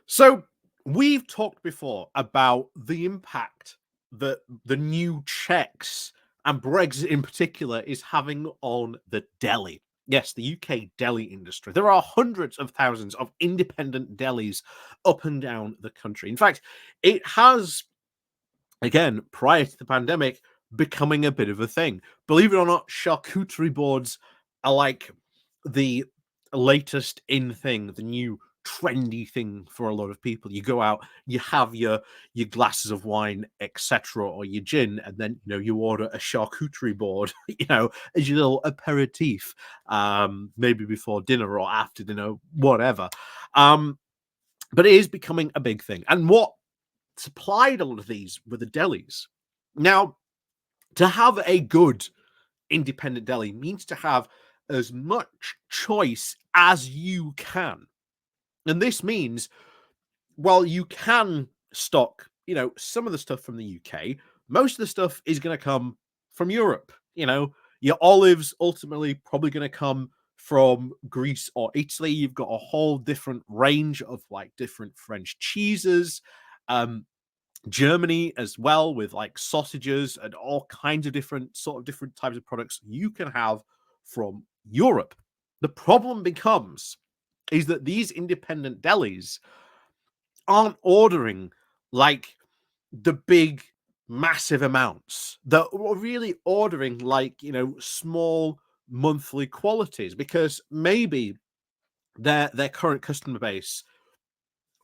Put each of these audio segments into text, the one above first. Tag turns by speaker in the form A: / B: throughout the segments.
A: So we've talked before about the impact that the new checks and Brexit in particular is having on the deli. Yes, the UK deli industry. There are hundreds of thousands of independent delis up and down the country. In fact, it has, again, prior to the pandemic, becoming a bit of a thing. Believe it or not, charcuterie boards are like the latest in thing, the new trendy thing for a lot of people. You go out, you have your glasses of wine, etc., or your gin, and then you order a charcuterie board, as your little aperitif, maybe before dinner or after dinner, whatever. But it is becoming a big thing, and what supplied a lot of these were the delis. Now, to have a good independent deli means to have as much choice as you can. And this means, while you can stock, some of the stuff from the UK, most of the stuff is going to come from Europe. Your olives ultimately probably going to come from Greece or Italy. You've got a whole different range of like different French cheeses. Germany as well, with like sausages and all kinds of different types of products you can have from Europe. The problem becomes is that these independent delis aren't ordering like the big massive amounts. They're really ordering like small monthly quantities, because maybe their current customer base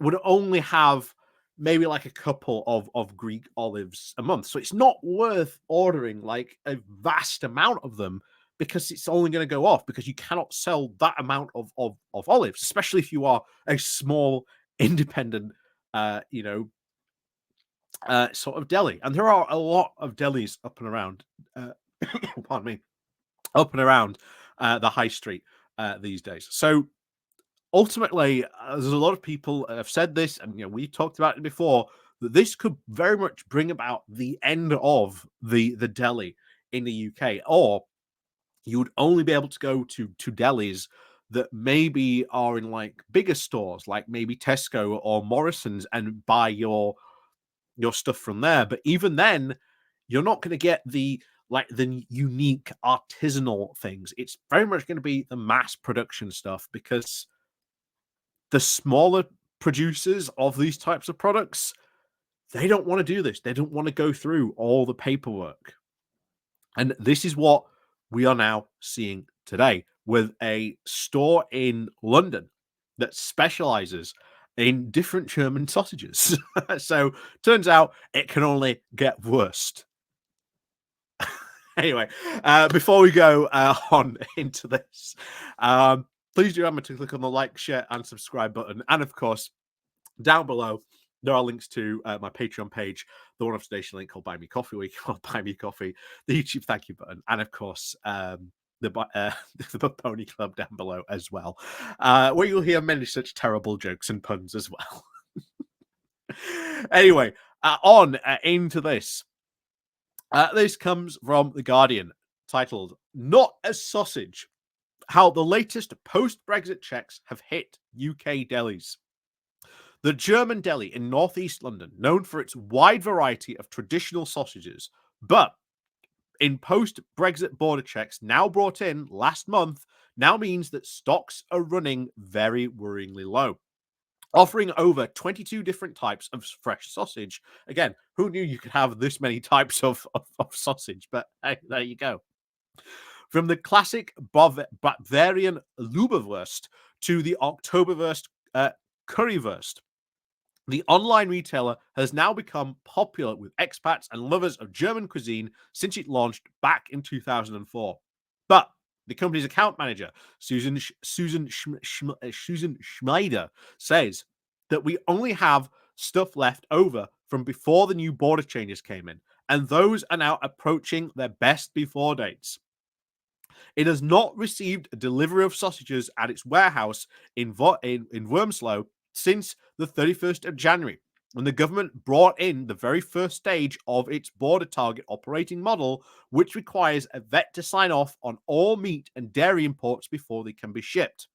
A: would only have maybe like a couple of Greek olives a month. So it's not worth ordering like a vast amount of them, because it's only going to go off, because you cannot sell that amount of olives, especially if you are a small independent sort of deli. And there are a lot of delis up and around pardon me, up and around the high street these days. So ultimately, there's a lot of people have said this, and we talked about it before, that this could very much bring about the end of the deli in the UK, or you would only be able to go to delis that maybe are in like bigger stores, like maybe Tesco or Morrison's, and buy your stuff from there. But even then, you're not going to get the unique artisanal things. It's very much going to be the mass production stuff, because the smaller producers of these types of products, they don't want to do this. They don't want to go through all the paperwork. And this is what we are now seeing today with a store in London that specializes in different German sausages. So turns out it can only get worse. Anyway, before we go on into this, please do remember to click on the like, share, and subscribe button. And of course, down below, there are links to my Patreon page, the one-off station link called Buy Me Coffee, where you can buy me coffee, the YouTube thank you button, and of course, the Pony Club down below as well, where you'll hear many such terrible jokes and puns as well. Anyway, on into this. This comes from The Guardian, titled, "Not a Sausage, How the Latest Post-Brexit Checks Have Hit UK Delis." The German deli in northeast London, known for its wide variety of traditional sausages, but in post-Brexit border checks now brought in last month, now means that stocks are running very worryingly low, offering over 22 different types of fresh sausage. Again, who knew you could have this many types of sausage? But hey, there you go. From the classic Bavarian Leberwurst to the Oktoberwurst Currywurst, the online retailer has now become popular with expats and lovers of German cuisine since it launched back in 2004. But the company's account manager, Susan Schmeider, says that we only have stuff left over from before the new border changes came in, and those are now approaching their best before dates. It has not received a delivery of sausages at its warehouse in Wormslow since the 31st of January, when the government brought in the very first stage of its border target operating model, which requires a vet to sign off on all meat and dairy imports before they can be shipped.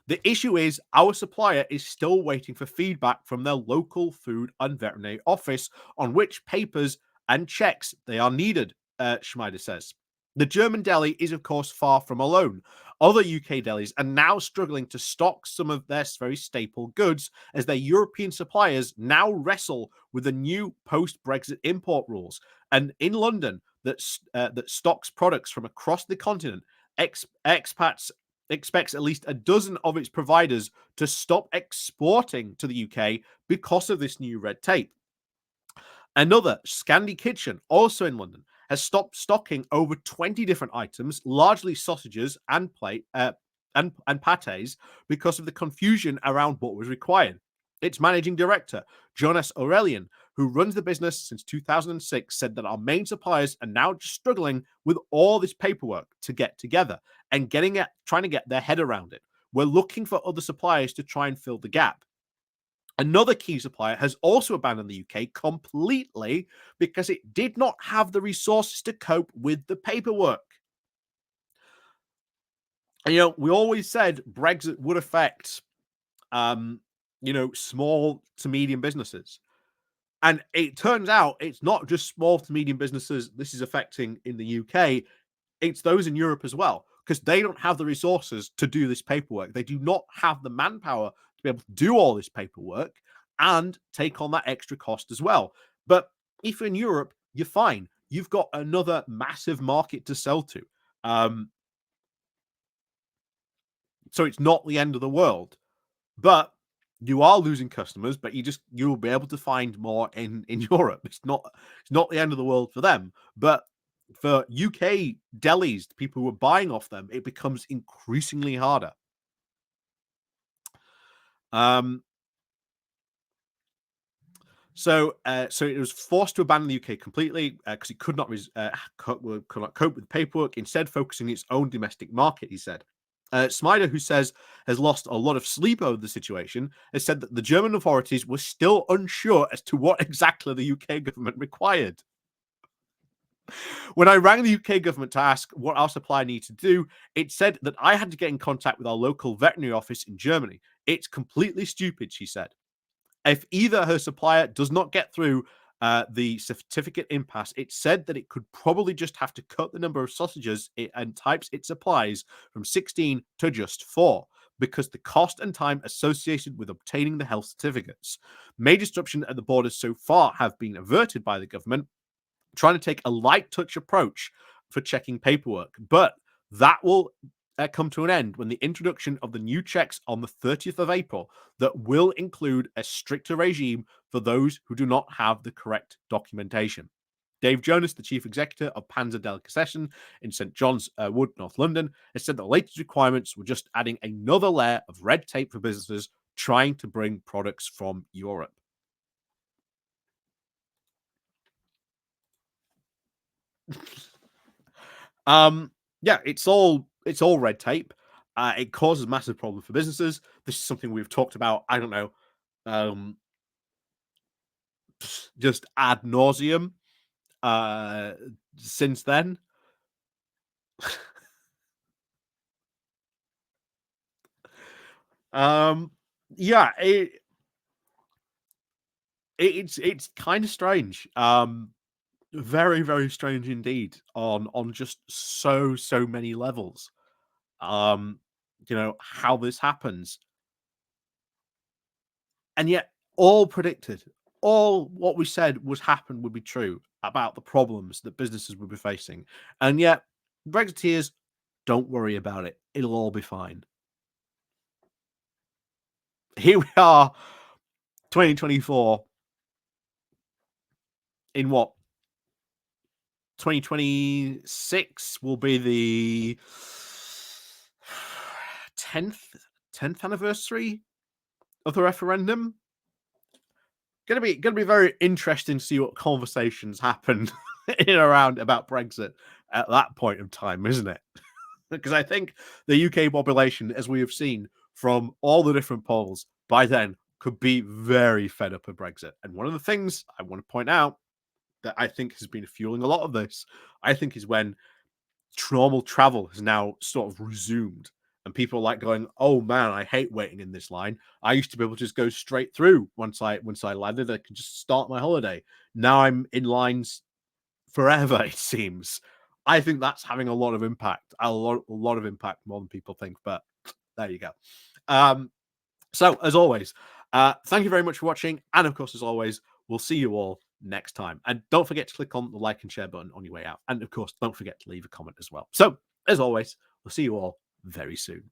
A: The issue is our supplier is still waiting for feedback from their local food and veterinary office on which papers and checks they are needed, Schmeider says. The German deli is, of course, far from alone. Other UK delis are now struggling to stock some of their very staple goods as their European suppliers now wrestle with the new post-Brexit import rules. And in London, that stocks products from across the continent, expats expects at least a dozen of its providers to stop exporting to the UK because of this new red tape. Another, ScandiKitchen, also in London, has stopped stocking over 20 different items, largely sausages and and pates, because of the confusion around what was required. Its managing director, Jonas Aurelian, who runs the business since 2006, said that our main suppliers are now struggling with all this paperwork to get together and trying to get their head around it. We're looking for other suppliers to try and fill the gap. Another key supplier has also abandoned the UK completely because it did not have the resources to cope with the paperwork. And, we always said Brexit would affect, small to medium businesses. And it turns out it's not just small to medium businesses this is affecting in the UK, it's those in Europe as well, because they don't have the resources to do this paperwork. They do not have the manpower to be able to do all this paperwork and take on that extra cost as well. But if you're in Europe, you're fine. You've got another massive market to sell to. So it's not the end of the world. But you are losing customers, but you'll be able to find more in Europe. It's not the end of the world for them. But for UK delis, people who are buying off them, it becomes increasingly harder. So it was forced to abandon the UK completely because it could not cope with paperwork, instead focusing its own domestic market, he said. Smider, who has lost a lot of sleep over the situation, has said that the German authorities were still unsure as to what exactly the UK government required. When I rang the UK government to ask what our supplier needed to do, it said that I had to get in contact with our local veterinary office in Germany. It's completely stupid, she said. If either her supplier does not get through the certificate impasse, it said that it could probably just have to cut the number of sausages and types it supplies from 16 to just 4 because the cost and time associated with obtaining the health certificates. Major disruption at the borders so far have been averted by the government, trying to take a light touch approach for checking paperwork. But that will come to an end when the introduction of the new checks on the 30th of April that will include a stricter regime for those who do not have the correct documentation. Dave Jonas, the chief executive of Panzer Delicatessen in St John's Wood, North London, has said the latest requirements were just adding another layer of red tape for businesses trying to bring products from Europe. Yeah, it's all red tape. It causes massive problems for businesses. This is something we've talked about, I don't know, just ad nauseum since then. Yeah, it's kind of strange. Very, very strange indeed on just so many levels. How this happens. And yet all predicted, all what we said would happen would be true about the problems that businesses would be facing. And yet Brexiteers, don't worry about it. It'll all be fine. Here we are, 2024. In what? 2026 will be the 10th anniversary of the referendum. Gonna be very interesting to see what conversations happen in and around about Brexit at that point of time, isn't it? Because I think the UK population, as we have seen from all the different polls, by then could be very fed up with Brexit. And one of the things I want to point out that I think has been fueling a lot of this, I think, is when normal travel has now sort of resumed. And people are like going, "Oh man, I hate waiting in this line. I used to be able to just go straight through once I landed. I could just start my holiday. Now I'm in lines forever, it seems." I think that's having a lot of impact, a lot of impact, more than people think. But there you go. So as always, thank you very much for watching, and of course, as always, we'll see you all next time. And don't forget to click on the like and share button on your way out. And of course, don't forget to leave a comment as well. So as always, we'll see you all very soon.